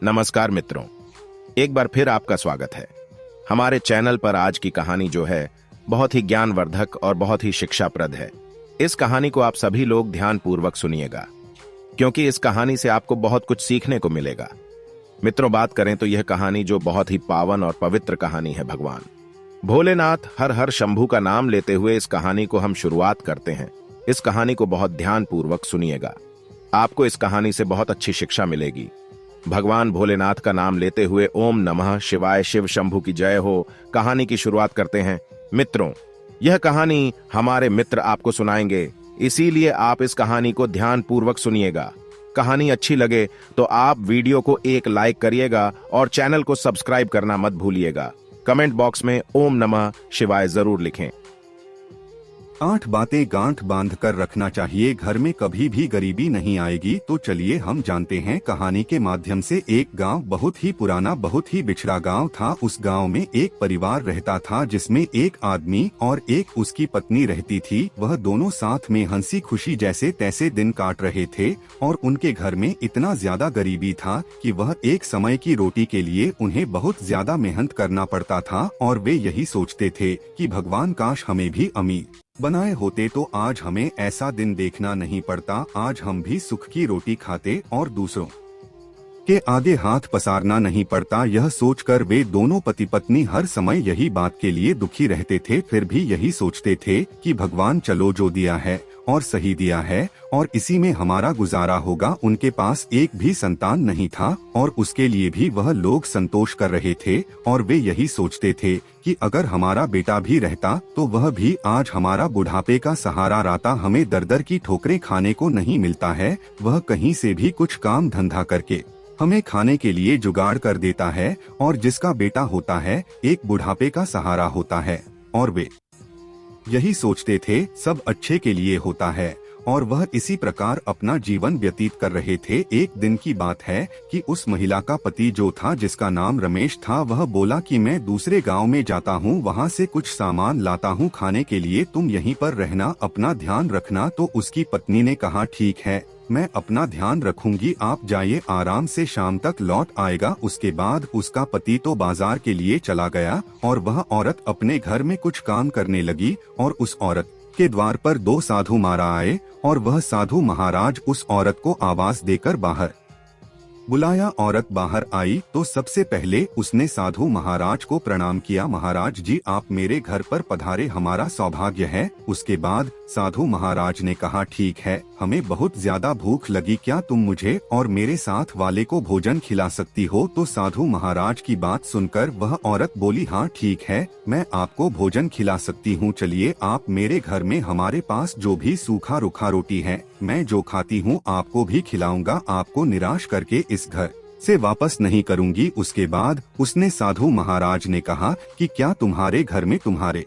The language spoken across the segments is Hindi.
नमस्कार मित्रों, एक बार फिर आपका स्वागत है हमारे चैनल पर। आज की कहानी जो है बहुत ही ज्ञानवर्धक और बहुत ही शिक्षाप्रद है। इस कहानी को आप सभी लोग ध्यानपूर्वक सुनिएगा, क्योंकि इस कहानी से आपको बहुत कुछ सीखने को मिलेगा। मित्रों, बात करें तो यह कहानी जो बहुत ही पावन और पवित्र कहानी है, भगवान भोलेनाथ हर हर शंभू का नाम लेते हुए इस कहानी को हम शुरुआत करते हैं। इस कहानी को बहुत ध्यानपूर्वक सुनिएगा, आपको इस कहानी से बहुत अच्छी शिक्षा मिलेगी। भगवान भोलेनाथ का नाम लेते हुए ओम नमः शिवाय, शिव शंभू की जय हो, कहानी की शुरुआत करते हैं। मित्रों, यह कहानी हमारे मित्र आपको सुनाएंगे, इसीलिए आप इस कहानी को ध्यानपूर्वक सुनिएगा। कहानी अच्छी लगे तो आप वीडियो को एक लाइक करिएगा और चैनल को सब्सक्राइब करना मत भूलिएगा। कमेंट बॉक्स में ओम नमः शिवाय जरूर लिखें। 8 बातें गांठ बांध कर रखना चाहिए, घर में कभी भी गरीबी नहीं आएगी। तो चलिए हम जानते हैं कहानी के माध्यम से। एक गांव बहुत ही पुराना, बहुत ही बिछड़ा गांव था। उस गांव में एक परिवार रहता था, जिसमें एक आदमी और एक उसकी पत्नी रहती थी। वह दोनों साथ में हंसी खुशी जैसे तैसे दिन काट रहे थे और उनके घर में इतना ज्यादा गरीबी था कि वह एक समय की रोटी के लिए उन्हें बहुत ज्यादा मेहनत करना पड़ता था। और वे यही सोचते थे कि भगवान काश हमें भी अमीर बनाए होते तो आज हमें ऐसा दिन देखना नहीं पड़ता, आज हम भी सुख की रोटी खाते और दूसरों के आगे हाथ पसारना नहीं पड़ता। यह सोचकर वे दोनों पति पत्नी हर समय यही बात के लिए दुखी रहते थे। फिर भी यही सोचते थे कि भगवान चलो जो दिया है और सही दिया है और इसी में हमारा गुजारा होगा। उनके पास एक भी संतान नहीं था और उसके लिए भी वह लोग संतोष कर रहे थे। और वे यही सोचते थे कि अगर हमारा बेटा भी रहता तो वह भी आज हमारा बुढ़ापे का सहारा रहता। हमें दर दर की ठोकरें खाने को नहीं मिलता है, वह कहीं से भी कुछ काम धंधा करके हमें खाने के लिए जुगाड़ कर देता है। और जिसका बेटा होता है एक बुढ़ापे का सहारा होता है। और वे यही सोचते थे सब अच्छे के लिए होता है और वह इसी प्रकार अपना जीवन व्यतीत कर रहे थे। एक दिन की बात है कि उस महिला का पति जो था, जिसका नाम रमेश था, वह बोला कि मैं दूसरे गांव में जाता हूं, वहां से कुछ सामान लाता हूं खाने के लिए, तुम यहीं पर रहना, अपना ध्यान रखना। तो उसकी पत्नी ने कहा ठीक है, मैं अपना ध्यान रखूंगी, आप जाइए आराम से, शाम तक लौट आएगा। उसके बाद उसका पति तो बाजार के लिए चला गया और वह औरत अपने घर में कुछ काम करने लगी। और उस औरत के द्वार पर 2 साधु महाराज आए और वह साधु महाराज उस औरत को आवाज देकर बाहर बुलाया। औरत बाहर आई तो सबसे पहले उसने साधु महाराज को प्रणाम किया, महाराज जी आप मेरे घर पर पधारे, हमारा सौभाग्य है। उसके बाद साधु महाराज ने कहा ठीक है, हमें बहुत ज्यादा भूख लगी, क्या तुम मुझे और मेरे साथ वाले को भोजन खिला सकती हो? तो साधु महाराज की बात सुनकर वह औरत बोली हाँ ठीक है, मैं आपको भोजन खिला सकती हूँ, चलिए आप मेरे घर में, हमारे पास जो भी सूखा रूखा रोटी है मैं जो खाती हूँ आपको भी खिलाऊंगा, आपको निराश करके इस घर से वापस नहीं करूंगी। उसके बाद उसने साधु महाराज ने कहा कि क्या तुम्हारे घर में तुम्हारे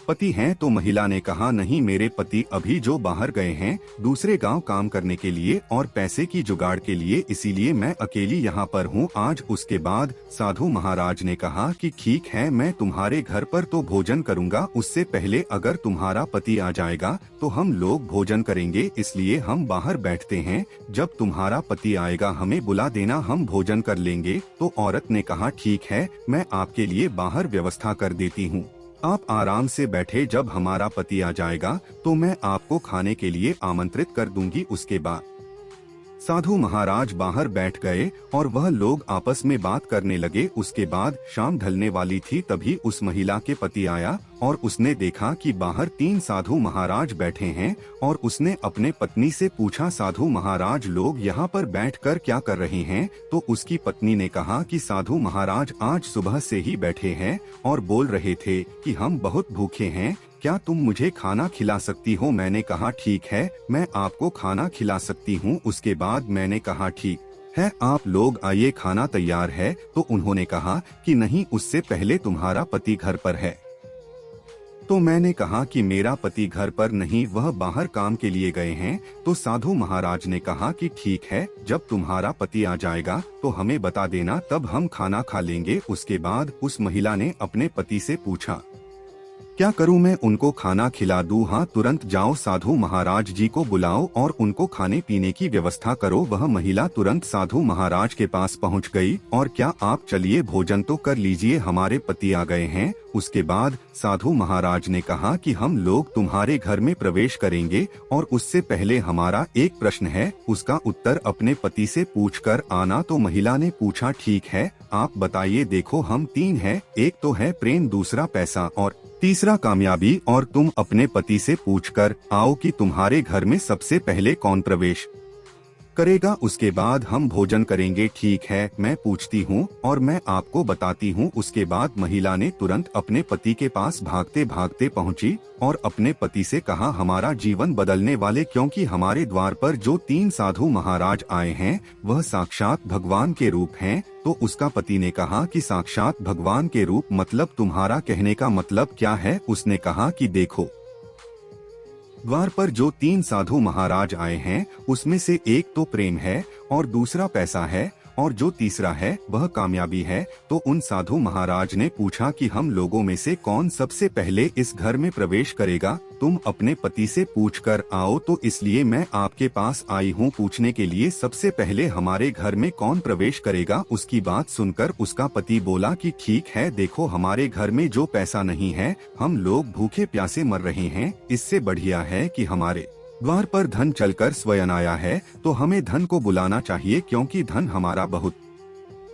पति हैं? तो महिला ने कहा नहीं, मेरे पति अभी जो बाहर गए हैं दूसरे गांव काम करने के लिए और पैसे की जुगाड़ के लिए, इसीलिए मैं अकेली यहाँ पर हूँ आज। उसके बाद साधु महाराज ने कहा कि ठीक है, मैं तुम्हारे घर पर तो भोजन करूँगा, उससे पहले अगर तुम्हारा पति आ जाएगा तो हम लोग भोजन करेंगे, इसलिए हम बाहर बैठते हैं, जब तुम्हारा पति आएगा हमें बुला देना, हम भोजन कर लेंगे। तो औरत ने कहा ठीक है, मैं आपके लिए बाहर व्यवस्था कर देती हूँ, आप आराम से बैठे, जब हमारा पति आ जाएगा तो मैं आपको खाने के लिए आमंत्रित कर दूंगी। उसके बाद साधु महाराज बाहर बैठ गए और वह लोग आपस में बात करने लगे। उसके बाद शाम ढलने वाली थी, तभी उस महिला के पति आया और उसने देखा कि बाहर 3 साधु महाराज बैठे हैं और उसने अपने पत्नी से पूछा साधु महाराज लोग यहाँ पर बैठकर क्या कर रहे हैं? तो उसकी पत्नी ने कहा कि साधु महाराज आज सुबह से ही बैठे हैं और बोल रहे थे कि हम बहुत भूखे हैं, क्या तुम मुझे खाना खिला सकती हो? मैंने कहा ठीक है, मैं आपको खाना खिला सकती हूँ। उसके बाद मैंने कहा ठीक है, आप लोग आइए, खाना तैयार है। तो उन्होंने कहा कि नहीं, उससे पहले तुम्हारा पति घर पर है। तो मैंने कहा कि मेरा पति घर पर नहीं, वह बाहर काम के लिए गए हैं। तो साधु महाराज ने कहा कि ठीक है, जब तुम्हारा पति आ जाएगा तो हमें बता देना, तब हम खाना खा लेंगे। उसके बाद उस महिला ने अपने पति से पूछा क्या करूं मैं, उनको खाना खिला दूं? हाँ, तुरंत जाओ, साधु महाराज जी को बुलाओ और उनको खाने पीने की व्यवस्था करो। वह महिला तुरंत साधु महाराज के पास पहुंच गई और क्या आप चलिए भोजन तो कर लीजिए, हमारे पति आ गए हैं। उसके बाद साधु महाराज ने कहा कि हम लोग तुम्हारे घर में प्रवेश करेंगे और उससे पहले हमारा एक प्रश्न है, उसका उत्तर अपने पति से पूछकर आना। तो महिला ने पूछा, ठीक है, आप बताइए। देखो, हम 3 हैं, एक तो है प्रेम, दूसरा पैसा और तीसरा कामयाबी, और तुम अपने पति से पूछकर आओ कि तुम्हारे घर में सबसे पहले कौन प्रवेश करेगा, उसके बाद हम भोजन करेंगे। ठीक है, मैं पूछती हूँ और मैं आपको बताती हूँ। उसके बाद महिला ने तुरंत अपने पति के पास भागते भागते पहुँची और अपने पति से कहा, हमारा जीवन बदलने वाले, क्योंकि हमारे द्वार पर जो 3 साधु महाराज आए हैं वह साक्षात भगवान के रूप हैं। तो उसका पति ने कहा कि साक्षात भगवान के रूप मतलब तुम्हारा कहने का मतलब क्या है? उसने कहा कि देखो, द्वार पर जो 3 साधु महाराज आए हैं उसमें से एक तो प्रेम है और दूसरा पैसा है और जो तीसरा है वह कामयाबी है। तो उन साधु महाराज ने पूछा कि हम लोगों में से कौन सबसे पहले इस घर में प्रवेश करेगा? तुम अपने पति से पूछकर आओ। तो इसलिए मैं आपके पास आई हूँ पूछने के लिए, सबसे पहले हमारे घर में कौन प्रवेश करेगा? उसकी बात सुनकर उसका पति बोला कि ठीक है, देखो, हमारे घर में जो पैसा नहीं है, हम लोग भूखे प्यासे मर रहे हैं, इससे बढ़िया है कि हमारे द्वार पर धन चलकर स्वयं आया है, तो हमें धन को बुलाना चाहिए, क्योंकि धन हमारा बहुत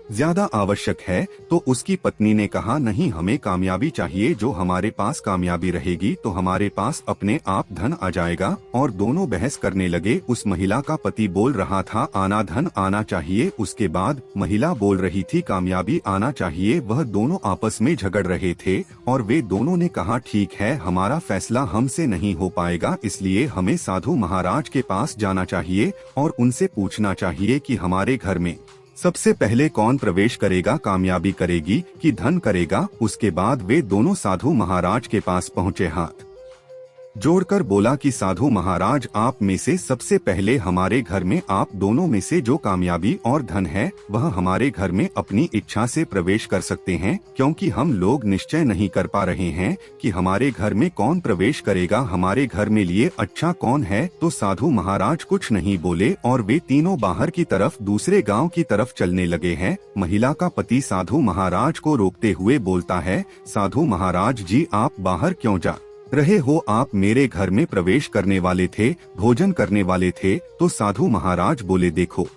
ज्यादा आवश्यक है। तो उसकी पत्नी ने कहा, नहीं, हमें कामयाबी चाहिए, जो हमारे पास कामयाबी रहेगी तो हमारे पास अपने आप धन आ जाएगा। और दोनों बहस करने लगे। उस महिला का पति बोल रहा था, आना, धन आना चाहिए। उसके बाद महिला बोल रही थी, कामयाबी आना चाहिए। वह दोनों आपस में झगड़ रहे थे और वे दोनों ने कहा, ठीक है, हमारा फैसला हमसे नहीं हो पाएगा, इसलिए हमें साधु महाराज के पास जाना चाहिए और उनसे पूछना चाहिए कि हमारे घर में सबसे पहले कौन प्रवेश करेगा, कामयाबी करेगी कि धन करेगा? उसके बाद वे दोनों साधु महाराज के पास पहुँचे, हाथ जोड़कर बोला कि साधु महाराज, आप में से सबसे पहले हमारे घर में आप दोनों में से जो कामयाबी और धन है वह हमारे घर में अपनी इच्छा से प्रवेश कर सकते हैं, क्योंकि हम लोग निश्चय नहीं कर पा रहे हैं कि हमारे घर में कौन प्रवेश करेगा, हमारे घर में लिए अच्छा कौन है। तो साधु महाराज कुछ नहीं बोले और वे तीनों बाहर की तरफ, दूसरे गाँव की तरफ चलने लगे हैं। महिला का पति साधु महाराज को रोकते हुए बोलता है, साधु महाराज जी, आप बाहर क्यों जा रहे हो? आप मेरे घर में प्रवेश करने वाले थे, भोजन करने वाले थे। तो साधु महाराज बोले, देखो,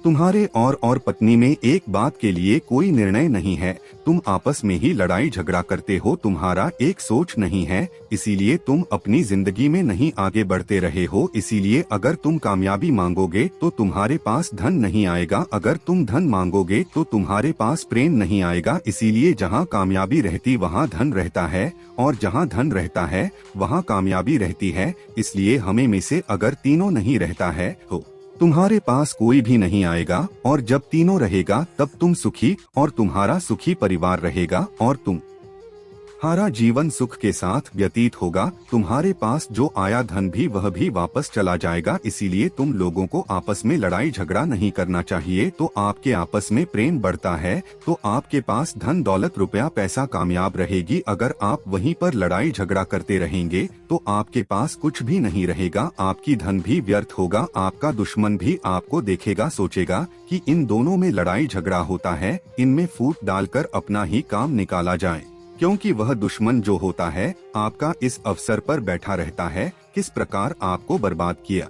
तुम्हारे और पत्नी में एक बात के लिए कोई निर्णय नहीं है, तुम आपस में ही लड़ाई झगड़ा करते हो, तुम्हारा एक सोच नहीं है, इसीलिए तुम अपनी जिंदगी में नहीं आगे बढ़ते रहे हो। इसीलिए अगर तुम कामयाबी मांगोगे तो तुम्हारे पास धन नहीं आएगा, अगर तुम धन मांगोगे तो तुम्हारे पास प्रेम नहीं आएगा। इसीलिए जहाँ कामयाबी रहती वहाँ धन रहता है और जहाँ धन रहता है वहाँ कामयाबी रहती है। इसलिए हमें में से अगर तीनों नहीं रहता है तो तुम्हारे पास कोई भी नहीं आएगा, और जब तीनों रहेगा तब तुम सुखी और तुम्हारा सुखी परिवार रहेगा और तुम्हारा जीवन सुख के साथ व्यतीत होगा। तुम्हारे पास जो आया धन भी वह भी वापस चला जाएगा। इसीलिए तुम लोगों को आपस में लड़ाई झगड़ा नहीं करना चाहिए। तो आपके आपस में प्रेम बढ़ता है तो आपके पास धन दौलत रुपया पैसा कामयाब रहेगी। अगर आप वहीं पर लड़ाई झगड़ा करते रहेंगे तो आपके पास कुछ भी नहीं रहेगा, आपकी धन भी व्यर्थ होगा। आपका दुश्मन भी आपको देखेगा, सोचेगा कि इन दोनों में लड़ाई झगड़ा होता है, इनमें फूट डालकर अपना ही काम निकाला जाए, क्योंकि वह दुश्मन जो होता है आपका इस अवसर पर बैठा रहता है, किस प्रकार आपको बर्बाद किया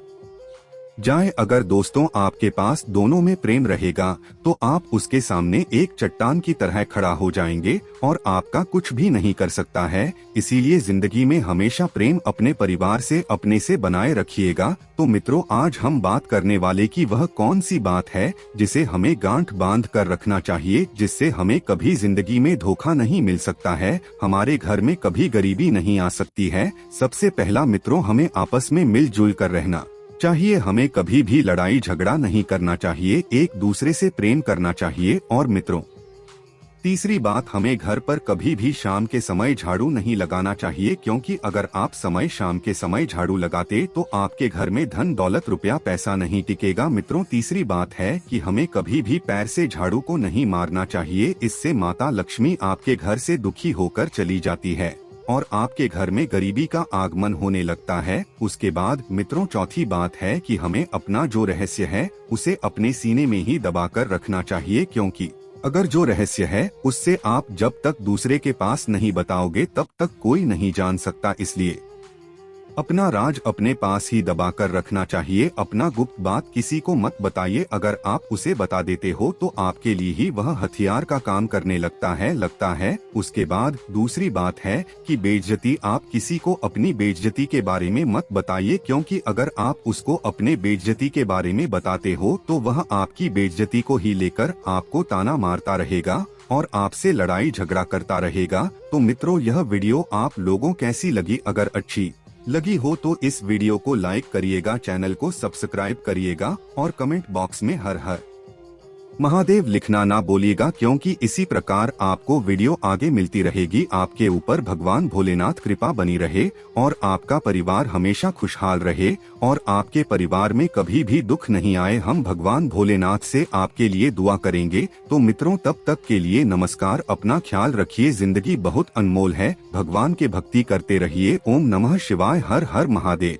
जाए। अगर दोस्तों आपके पास दोनों में प्रेम रहेगा तो आप उसके सामने एक चट्टान की तरह खड़ा हो जाएंगे और आपका कुछ भी नहीं कर सकता है। इसीलिए जिंदगी में हमेशा प्रेम अपने परिवार से, अपने से बनाए रखिएगा। तो मित्रों, आज हम बात करने वाले की वह कौन सी बात है जिसे हमें गांठ बांध कर रखना चाहिए, जिससे हमें कभी जिंदगी में धोखा नहीं मिल सकता है, हमारे घर में कभी गरीबी नहीं आ सकती है। सबसे पहला मित्रों, हमें आपस में मिलजुल कर रहना चाहिए, हमें कभी भी लड़ाई झगड़ा नहीं करना चाहिए, एक दूसरे से प्रेम करना चाहिए। और मित्रों, तीसरी बात, हमें घर पर कभी भी शाम के समय झाड़ू नहीं लगाना चाहिए, क्योंकि अगर आप शाम के समय झाड़ू लगाते तो आपके घर में धन दौलत रुपया पैसा नहीं टिकेगा। मित्रों, तीसरी बात है कि हमें कभी भी पैर से झाड़ू को नहीं मारना चाहिए, इससे माता लक्ष्मी आपके घर से दुखी होकर चली जाती है। और आपके घर में गरीबी का आगमन होने लगता है। उसके बाद मित्रों, चौथी बात है कि हमें अपना जो रहस्य है उसे अपने सीने में ही दबा कर रखना चाहिए, क्योंकि अगर जो रहस्य है उससे आप जब तक दूसरे के पास नहीं बताओगे तब तक कोई नहीं जान सकता। इसलिए अपना राज अपने पास ही दबा कर रखना चाहिए। अपना गुप्त बात किसी को मत बताइए। अगर आप उसे बता देते हो तो आपके लिए ही वह हथियार का काम करने लगता है। उसके बाद दूसरी बात है कि बेइज्जती, आप किसी को अपनी बेइज्जती के बारे में मत बताइए, क्योंकि अगर आप उसको अपने बेइज्जती के बारे में बताते हो तो वह आपकी बेइज्जती को ही लेकर आपको ताना मारता रहेगा और आपसे लड़ाई झगड़ा करता रहेगा। तो मित्रों, यह वीडियो आप लोगों कैसी लगी? अगर अच्छी लगी हो तो इस वीडियो को लाइक करिएगा, चैनल को सब्सक्राइब करिएगा और कमेंट बॉक्स में हर हर महादेव लिखना ना बोलिएगा, क्योंकि इसी प्रकार आपको वीडियो आगे मिलती रहेगी। आपके ऊपर भगवान भोलेनाथ कृपा बनी रहे और आपका परिवार हमेशा खुशहाल रहे और आपके परिवार में कभी भी दुख नहीं आए। हम भगवान भोलेनाथ से आपके लिए दुआ करेंगे। तो मित्रों, तब तक के लिए नमस्कार। अपना ख्याल रखिए। जिंदगी बहुत अनमोल है। भगवान के भक्ति करते रहिए। ओम नमः शिवाय। हर हर महादेव।